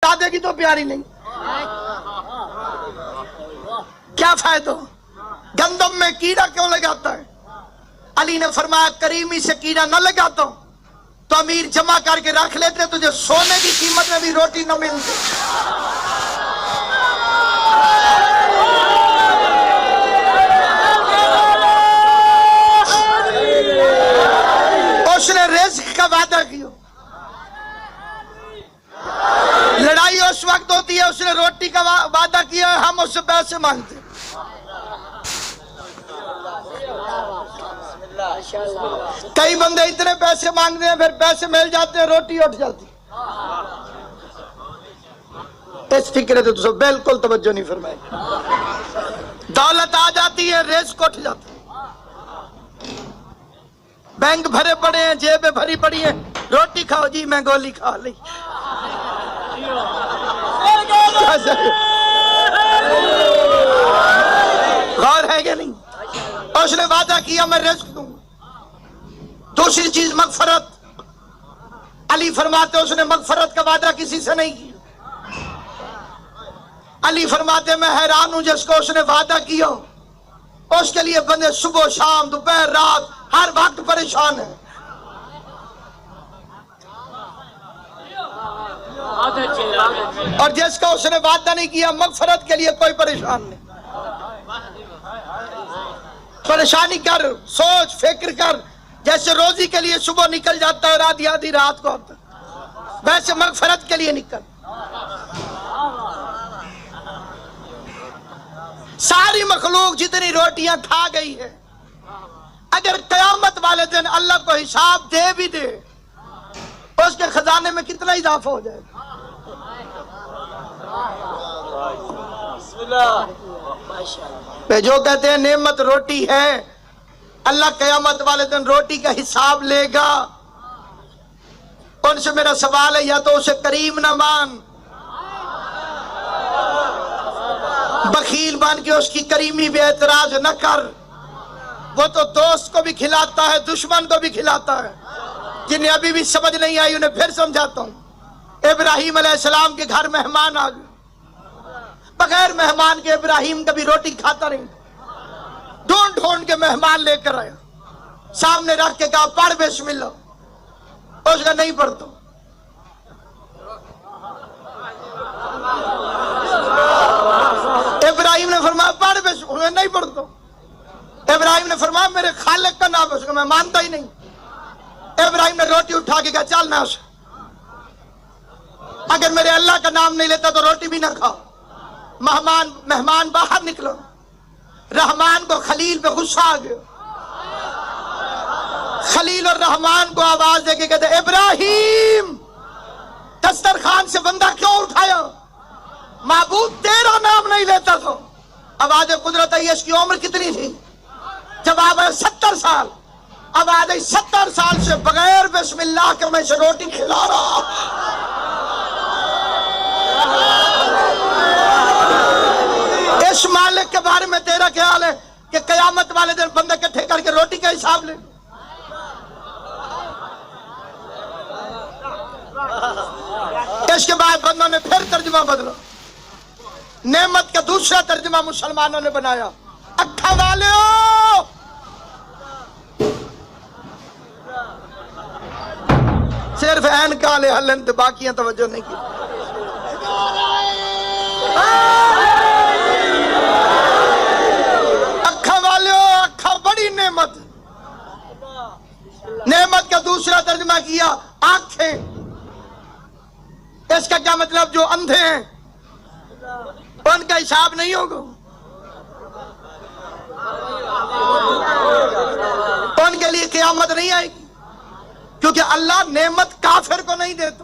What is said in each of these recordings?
بتا دے گی تو پیاری نہیں، کیا فائدہ؟ گندم میں کیڑا کیوں لگاتا ہے؟ علی نے فرمایا کریمی سے کیڑا نہ لگاتا ہوں تو امیر جمع کر کے رکھ لیتے، تجھے سونے کی قیمت میں بھی روٹی نہ ملتی۔ اس نے رزق کا وعدہ کیا، لڑائی اس وقت ہوتی ہے اس نے روٹی کا وعدہ کیا، ہم اس سے پیسے مانگتے۔ کئی بندے اتنے پیسے مانگتے ہیں پھر پیسے مل جاتے ہیں روٹی اٹھ جاتی۔ اس فکر سے تو بالکل توجہ نہیں فرمائی، دولت آ جاتی ہے رزق اٹھ جاتا ہے، بینک بھرے پڑے ہیں جیبیں بھری پڑی ہیں، روٹی کھاؤ جی میں گولی کھا لی۔ غور ہے کہ نہیں؟ اس نے وعدہ کیا میں رزق دوں۔ دوسری چیز مغفرت، علی فرماتے اس نے مغفرت کا وعدہ کسی سے نہیں کیا۔ علی فرماتے میں حیران ہوں جس کو اس نے وعدہ کیا اس کے لیے بندے صبح شام دوپہر رات ہر وقت پریشان ہیں۔ اور جس کا اس نے وعدہ نہیں کیا مغفرت کے لیے کوئی پریشان نہیں۔ پریشانی کر، سوچ فکر کر، جیسے روزی کے لیے صبح نکل جاتا ہے اور آدھی آدھی رات کو آتا ہے، ویسے مغفرت کے لیے نکل۔ ساری مخلوق جتنی روٹیاں کھا گئی ہے، اگر قیامت والے دن اللہ کو حساب دے بھی دے اس کے خزانے میں کتنا اضافہ ہو جائے گا؟ جو کہتے ہیں نعمت روٹی ہے، اللہ قیامت والے دن روٹی کا حساب لے گا، ان سے میرا سوال ہے یا تو اسے کریم نہ مان، بخیل بن کے اس کی کریمی پہ اعتراض نہ کر، وہ تو دوست کو بھی کھلاتا ہے دشمن کو بھی کھلاتا ہے۔ جنہیں ابھی بھی سمجھ نہیں آئی انہیں پھر سمجھاتا ہوں۔ ابراہیم علیہ السلام کے گھر مہمان آ گئے، بغیر مہمان کے ابراہیم کبھی روٹی کھاتا نہیں، ڈھونڈ ڈھونڈ کے مہمان لے کر آیا، سامنے رکھ کے کہا پڑھ بسم اللہ، اس کا نہیں پڑھتا۔ ابراہیم نے فرمایا پڑھ بسم اللہ، نہیں پڑھتا۔ ابراہیم نے فرمایا میرے خالق کا نام ہے، اس کو میں مانتا ہی نہیں۔ ابراہیم نے روٹی اٹھا کے کہا چل نہ، اگر میرے اللہ کا نام نہیں لیتا تو روٹی بھی نہ کھا۔ مہمان باہر نکلو، رحمان کو خلیل پہ غصہ آ گیا، خلیل اور رحمان کو آواز دے کے کہتے ابراہیم دسترخوان سے بندہ کیوں اٹھایا؟ معبود تیرا نام نہیں لیتا تو۔ آواز قدرت ہے اس کی عمر کتنی تھی؟ جواب ہے 70 سال۔ آواز ہے 70 سال سے بغیر بسم اللہ کے میں اسے روٹی کھلا رہا۔ اس مالک کے بارے میں تیرا خیال ہے کہ قیامت والے دن بندے اکٹھے کر کے روٹی کا حساب لے؟ اس کے بعد بندوں نے پھر ترجمہ بدلا، نعمت کا دوسرا ترجمہ مسلمانوں نے بنایا، اکھا والیو صرف عین کالے حلن تے باقیاں توجہ نہیں کی۔ اکھا والیو، اکھا بڑی نعمت، نعمت کا دوسرا ترجمہ کیا آنکھیں۔ اس کا کیا مطلب؟ جو اندھے ہیں ان کا حساب نہیں ہوگا، ان کے لیے قیامت نہیں آئے گی، کیونکہ اللہ نعمت کافر کو نہیں دیتا۔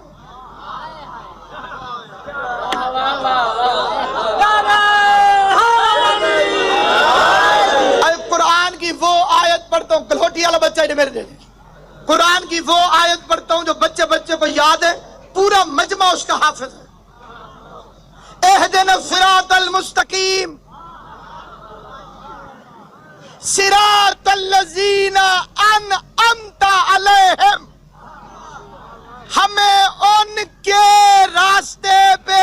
قرآن کی وہ آیت پڑھتا ہوں، کلوٹی والا بچہ میرے دے دے، قرآن کی وہ آیت پڑھتا ہوں جو بچے کو یاد ہے، پورا مجمع اس کا حافظ ہے۔ اہدنا الصراط المستقیم صراط الذین انعمت علیہم، ہمیں ان کے راستے پہ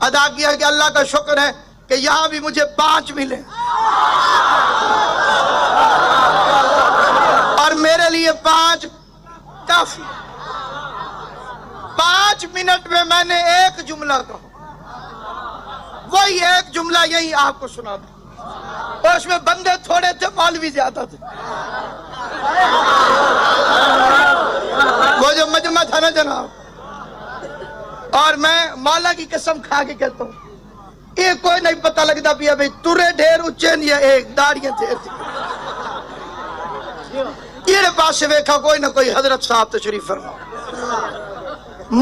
ادا کیا کہ اللہ کا شکر ہے کہ یہاں بھی مجھے 5 ملے اور میرے لیے 5 کافی۔ 5 منٹ میں میں نے ایک جملہ کہا، وہی ایک جملہ یہی آپ کو سنا دوں، اور اس میں بندے تھوڑے تھے، مولوی زیادہ تھے۔ وہ جو مجمع تھا نا جناب، اور میں مولا کی قسم کھا کے کہتا ہوں یہ کوئی نہیں پتہ لگتا پیا بھائی ترے ڈھیر اچھے نہیں، ایک داڑیاں ڈھیر تھی۔ یہ پاس سے ویکھا کوئی نہ کوئی حضرت صاحب تشریف فرما،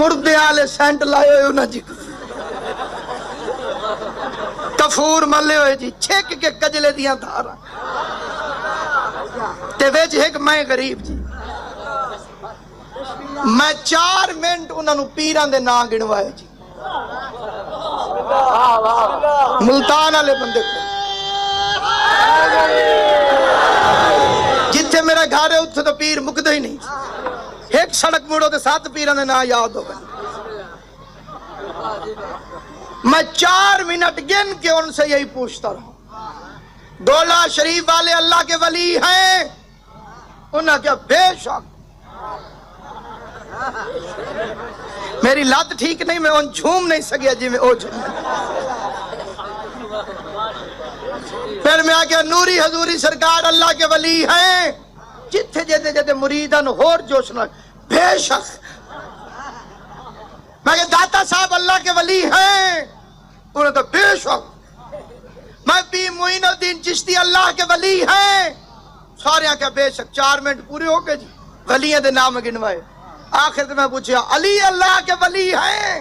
مردے والے سینٹ لائے ہوئے انہاں جی، کفور ملے ہوئے جی، چھک کے کجلے دیاں دھارا تے وچ ایک میں غریب جی، میں 4 منٹ انہاں نوں پیران دے نام گنوائے جی، ملتان والے بندے کو جتھے میرا گھر ہے اتھے تو پیر مکدے ہی نہیں، ایک سڑک موڑو تے 7 پیران دے نام یاد ہو گئے۔ میں 4 منٹ گن کے ان سے یہی پوچھتا رہا، ڈولا شریف والے اللہ کے ولی ہیں؟ انہاں کیا بے شک۔ میری لات ٹھیک نہیں، میں ان جھوم نہیں سکیا جی میں او جھوم۔ پھر میں آگیا نوری حضوری سرکار اللہ کے ولی ہیں؟ جتھے جتے جتے مریدان ہور جوشنا، بے شک۔ میں کہ داتا صاحب اللہ کے ولی ہیں؟ انہوں نے تو بے شک۔ میں پی معین الدین چشتی اللہ کے ولی ہیں؟ سارے آگیا بے شک۔ 4 منٹ پورے ہو گئے جی، ولیاں دے نام گنوائے۔ آخر میں پوچھا علی اللہ کے ولی ہیں؟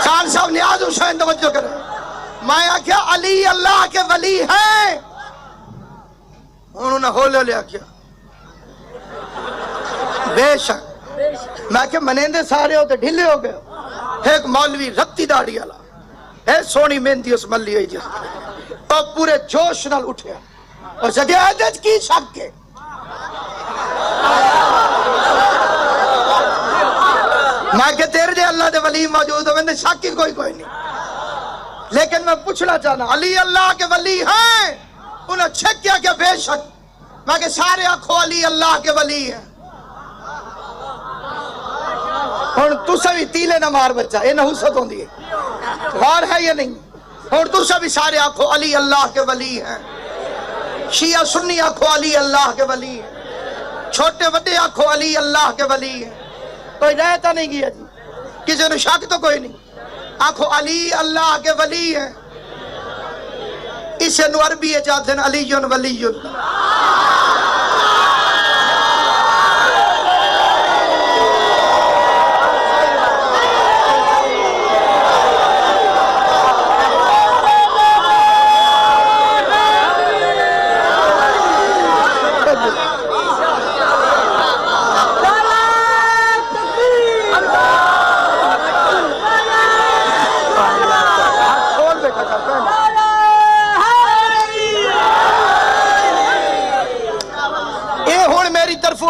خان صاحب نیاز حسین توجہ کریں، میں آخیا علی اللہ کے ولی ہیں؟ انہوں نے ہولے لیا کیا بے شک۔ میں کہ منیندے سارے ہوتے ڈھلے ہو گئے، ایک مولوی رتی داڑی والا ہے، سونی مہندی اس ملی ہوئی جس اور پورے جوش نال اٹھیا اور جگہ عدد کی شک کے میں کہ تیرے دے اللہ دے ولی موجود ہو، میں نے شک کی کوئی نہیں، لیکن میں پوچھنا چاہنا علی اللہ کے ولی ہیں؟ انہیں چھک کیا کہ بے شک۔ میں کہ سارے آنکھوں علی اللہ کے ولی ہیں۔ ہن تسا بھی تیلے نہ مار بچہ، یہ نحوست ہوندی ہے، غور ہے یہ نہیں؟ ہن تسا بھی سارے آنکھوں علی اللہ کے ولی ہیں، شیعہ سنی آنکھوں علی اللہ کے ولی ہیں، چھوٹے بڑے آنکھوں علی اللہ کے ولی ہیں، کوئی رہتا نہیں گیا جی، کسی نے شک تو کوئی نہیں، آنکھوں علی اللہ کے ولی ہیں۔ اسے نو عربی چاہتے ہیں علی ولی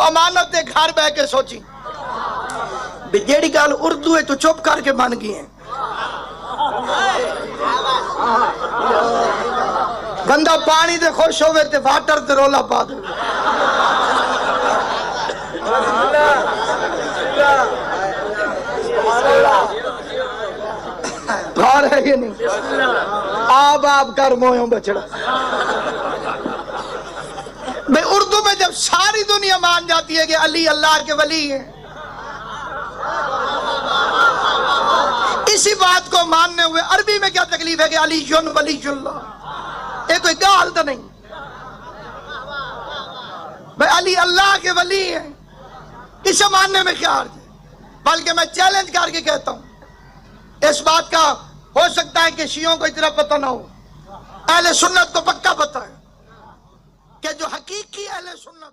امانت دے گھر بہ کے سوچی جیڑی گل اردو ہے تو چپ کر کے بن گئی ہیں، بندہ پانی دے خوش ہوئے تے واٹر تے رولا پا دے، غور ہے یہ نہیں؟ آپ کر موہوں بچڑا بھئی اردو میں جب ساری دنیا مان جاتی ہے کہ علی اللہ کے ولی ہیں، اسی بات کو ماننے ہوئے عربی میں کیا تکلیف ہے کہ علی ولی اللہ، یہ کوئی گال تو نہیں بھئی علی اللہ کے ولی ہیں، اسے ماننے میں کیا عرض ہے؟ بلکہ میں چیلنج کر کے کہتا ہوں اس بات کا ہو سکتا ہے کہ شیعوں کو اتنا پتہ نہ ہو، اہل سنت کو پکا پتہ ہے کہ جو حقیقی اہل سنت